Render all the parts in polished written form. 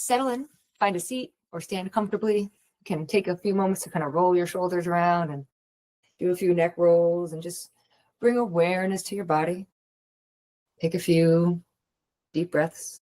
settle in, find a seat or stand comfortably. You can take a few moments to kind of roll your shoulders around and do a few neck rolls and just bring awareness to your body. Take a few deep breaths.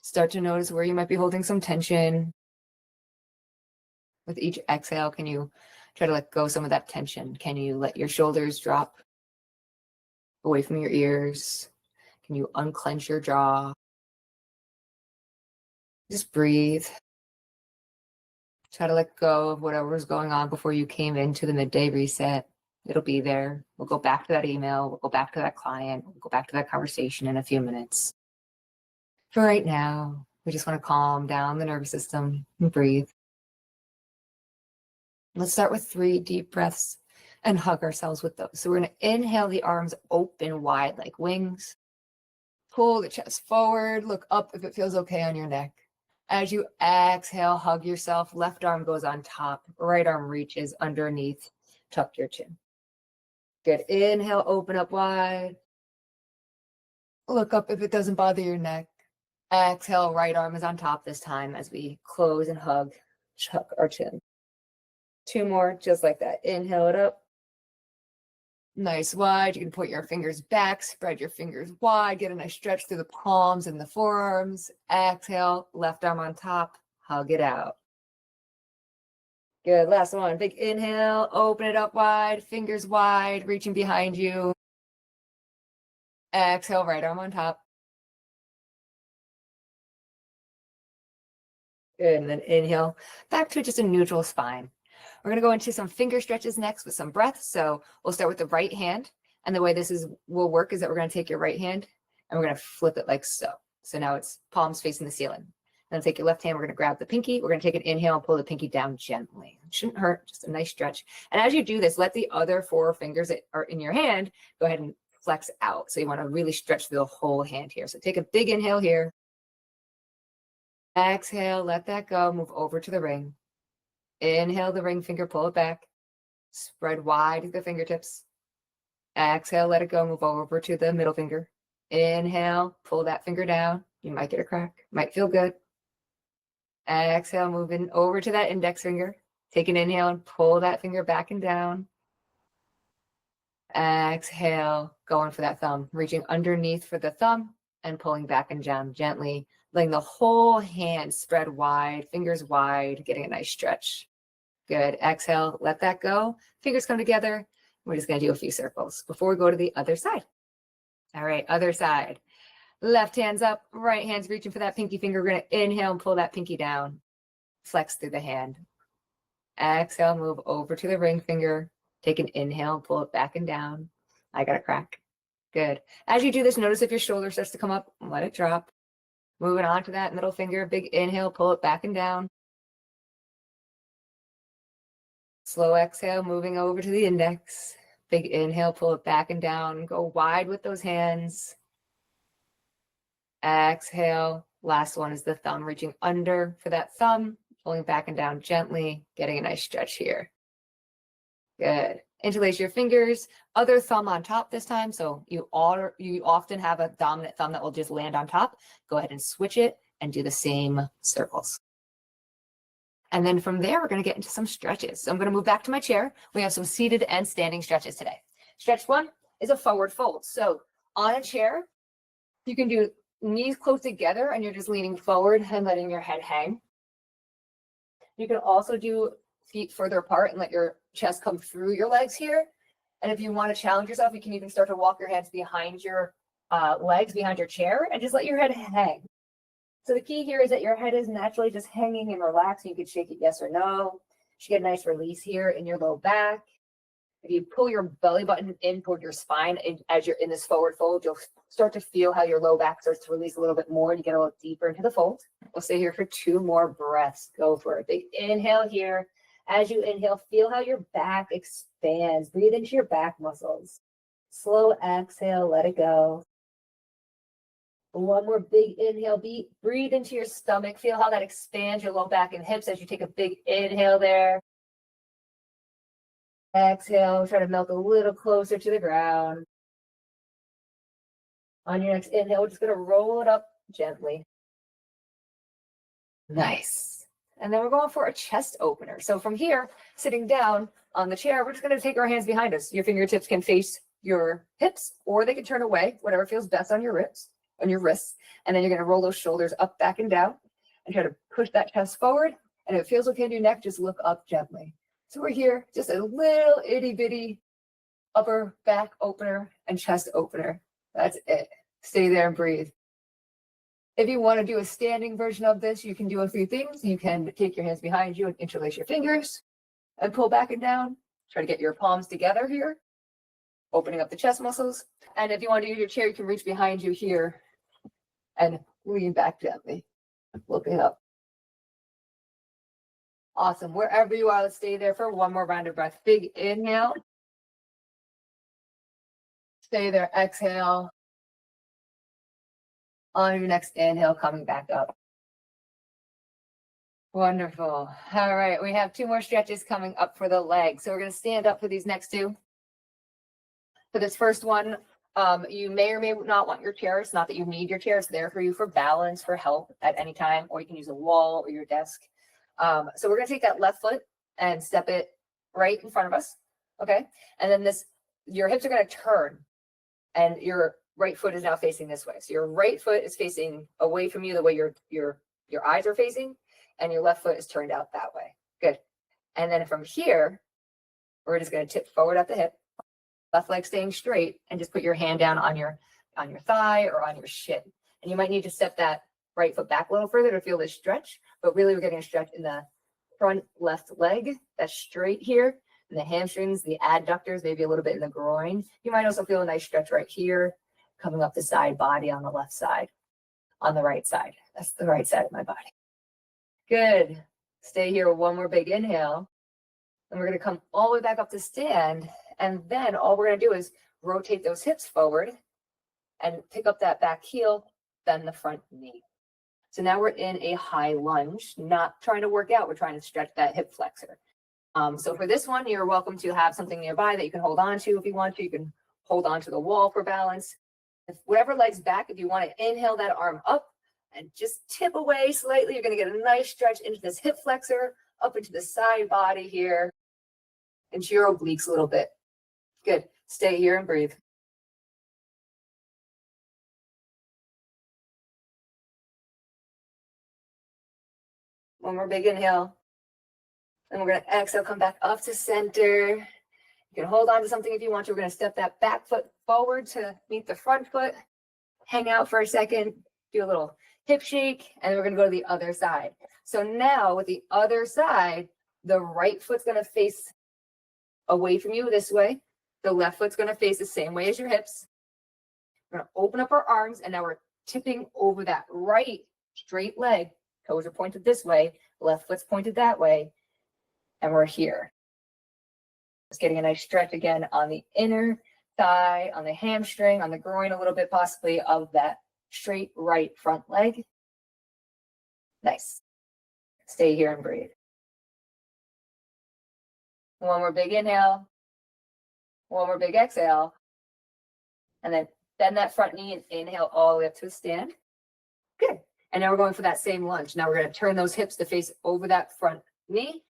Start to notice where you might be holding some tension. With each exhale, can you try to let go some of that tension? Can you let your shoulders drop away from your ears? Can you unclench your jaw? Just breathe. Try to let go of whatever's going on before you came into the midday reset. It'll be there. We'll go back to that email. We'll go back to that client. We'll go back to that conversation in a few minutes. For right now, we just want to calm down the nervous system and breathe. Let's start with 3 deep breaths and hug ourselves with those. So we're going to inhale the arms open wide like wings. Pull the chest forward. Look up if it feels okay on your neck. As you exhale, hug yourself. Left arm goes on top. Right arm reaches underneath. Tuck your chin. Good. Inhale, open up wide. Look up if it doesn't bother your neck. Exhale, right arm is on top this time as we close and hug, tuck our chin. 2 more, just like that. Inhale it up. Nice wide. You can put your fingers back, spread your fingers wide, get a nice stretch through the palms and the forearms. Exhale, left arm on top, hug it out. Good, last one. Big inhale, open it up wide, fingers wide, reaching behind you. Exhale, right arm on top. Good, and then inhale, back to just a neutral spine. We're going to go into some finger stretches next with some breath. So we'll start with the right hand. And the way this will work is that we're going to take your right hand and we're going to flip it like so. So now it's palms facing the ceiling. Then take your left hand. We're going to grab the pinky. We're going to take an inhale and pull the pinky down gently. It shouldn't hurt, just a nice stretch. And as you do this, let the other 4 fingers that are in your hand go ahead and flex out. So you want to really stretch the whole hand here. So take a big inhale here. Exhale, let that go. Move over to the ring. Inhale the ring finger, pull it back. Spread wide the fingertips. Exhale, let it go. Move over to the middle finger. Inhale, pull that finger down. You might get a crack. Might feel good. Exhale, moving over to that index finger. Take an inhale and pull that finger back and down. Exhale, going for that thumb. Reaching underneath for the thumb and pulling back and down gently. Letting the whole hand spread wide, fingers wide, getting a nice stretch. Good. Exhale, let that go. Fingers come together. We're just going to do a few circles before we go to the other side. All right, other side. Left hand's up, right hand's reaching for that pinky finger. We're going to inhale and pull that pinky down. Flex through the hand. Exhale, move over to the ring finger. Take an inhale, pull it back and down. I got a crack. Good. As you do this, notice if your shoulder starts to come up, let it drop. Moving on to that middle finger, big inhale, pull it back and down. Slow exhale, moving over to the index. Big inhale, pull it back and down. Go wide with those hands. Exhale. Last one is the thumb, reaching under for that thumb, pulling back and down gently, getting a nice stretch here. Good. Interlace your fingers, other thumb on top this time. So you often have a dominant thumb that will just land on top. Go ahead and switch it and do the same circles. And then from there, we're going to get into some stretches. So I'm going to move back to my chair. We have some seated and standing stretches today. Stretch 1 is a forward fold. So on a chair, you can do knees close together and you're just leaning forward and letting your head hang. You can also do feet further apart and let your chest come through your legs here. And if you want to challenge yourself, you can even start to walk your hands behind your legs, behind your chair, and just let your head hang. So the key here is that your head is naturally just hanging and relaxing. You could shake it yes or no. You should get a nice release here in your low back. If you pull your belly button in toward your spine as you're in this forward fold, you'll start to feel how your low back starts to release a little bit more and you get a little deeper into the fold. We'll stay here for 2 more breaths. Go for it. Big inhale here. As you inhale, feel how your back expands. Breathe into your back muscles. Slow exhale, let it go. 1 more big inhale, breathe into your stomach. Feel how that expands your low back and hips as you take a big inhale there. Exhale, try to melt a little closer to the ground. On your next inhale, we're just going to roll it up gently. Nice. And then we're going for a chest opener. So from here, sitting down on the chair, we're just going to take our hands behind us. Your fingertips can face your hips, or they can turn away, whatever feels best on your wrists. And then you're going to roll those shoulders up, back, and down, and try to push that chest forward. And if it feels okay in your neck, just look up gently. So we're here, just a little itty bitty upper back opener and chest opener. That's it. Stay there and breathe. If you want to do a standing version of this, you can do a few things. You can take your hands behind you and interlace your fingers and pull back and down. Try to get your palms together here, opening up the chest muscles. And if you want to use your chair, you can reach behind you here and lean back gently, looking up. Awesome. Wherever you are, let's stay there for one more round of breath. Big inhale. Stay there. Exhale. On your next inhale, coming back up. Wonderful. All right, we have 2 more stretches coming up for the legs. So we're going to stand up for these next 2. For this first one, you may or may not want your chair. It's not that you need your chair. It's there for you for balance, for help at any time, or you can use a wall or your desk. So we're going to take that left foot and step it right in front of us. Okay. And then your hips are going to turn, and your right foot is now facing this way. So your right foot is facing away from you the way your eyes are facing, and your left foot is turned out that way. Good. And then from here, we're just going to tip forward at the hip, left leg staying straight, and just put your hand down on your thigh or on your shin. And you might need to step that right foot back a little further to feel this stretch, but really we're getting a stretch in the front left leg. That's straight here, and the hamstrings, the adductors, maybe a little bit in the groin. You might also feel a nice stretch right here, coming up the side body on the left side, on the right side. That's the right side of my body. Good. Stay here. One more big inhale. And we're going to come all the way back up to stand. And then all we're going to do is rotate those hips forward and pick up that back heel, then the front knee. So now we're in a high lunge, not trying to work out. We're trying to stretch that hip flexor. So for this one, you're welcome to have something nearby that you can hold on to if you want to. You can hold on to the wall for balance. If whatever leg's back, if you want to inhale that arm up and just tip away slightly, you're going to get a nice stretch into this hip flexor, up into the side body here, into your obliques a little bit. Good. Stay here and breathe. One more big inhale. And we're going to exhale, come back up to center. You can hold on to something if you want to. We're going to step that back foot forward to meet the front foot. Hang out for a second, do a little hip shake, and we're going to go to the other side. So now with the other side, the right foot's going to face away from you this way. The left foot's going to face the same way as your hips. We're going to open up our arms, and now we're tipping over that right straight leg. Toes are pointed this way, left foot's pointed that way, and we're here. Just getting a nice stretch again on the inner thigh, on the hamstring, on the groin a little bit possibly of that straight right front leg. Nice. Stay here and breathe. One more big inhale. One more big exhale. And then bend that front knee and inhale all the way up to a stand. Good. And now we're going for that same lunge. Now we're going to turn those hips to face over that front knee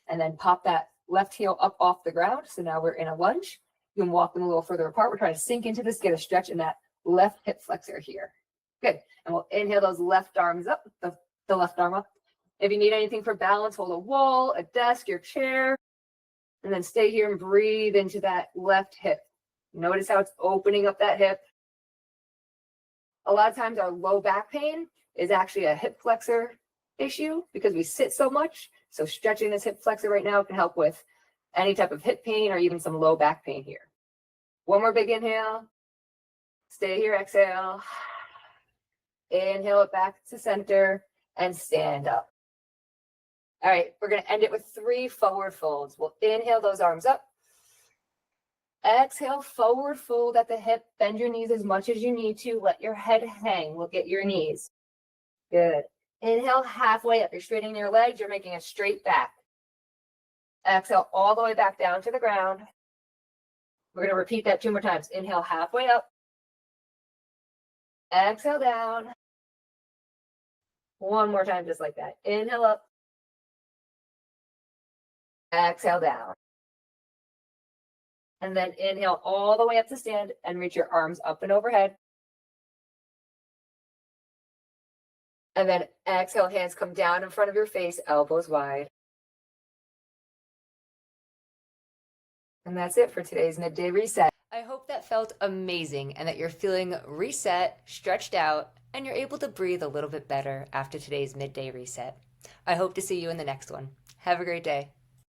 and then pop that left heel up off the ground. So now we're in a lunge. You can walk them a little further apart. We're trying to sink into this, get a stretch in that left hip flexor here. Good. And we'll inhale those left arms up, the left arm up. If you need anything for balance, hold a wall, a desk, your chair, and then stay here and breathe into that left hip. Notice how it's opening up that hip. A lot of times our low back pain is actually a hip flexor issue because we sit so much. So stretching this hip flexor right now can help with any type of hip pain or even some low back pain here. One more big inhale. Stay here, exhale. Inhale it back to center and stand up. All right, we're going to end it with 3 forward folds. We'll inhale those arms up. Exhale, forward fold at the hip. Bend your knees as much as you need to. Let your head hang. Look at your knees. Good. Inhale halfway up. You're straightening your legs. You're making a straight back. Exhale all the way back down to the ground. We're going to repeat that 2 more times. Inhale halfway up. Exhale down. One more time, just like that. Inhale up. Exhale down. And then inhale all the way up to stand and reach your arms up and overhead. And then exhale, hands come down in front of your face, elbows wide. And that's it for today's midday reset. I hope that felt amazing and that you're feeling reset, stretched out, and you're able to breathe a little bit better after today's midday reset. I hope to see you in the next one. Have a great day.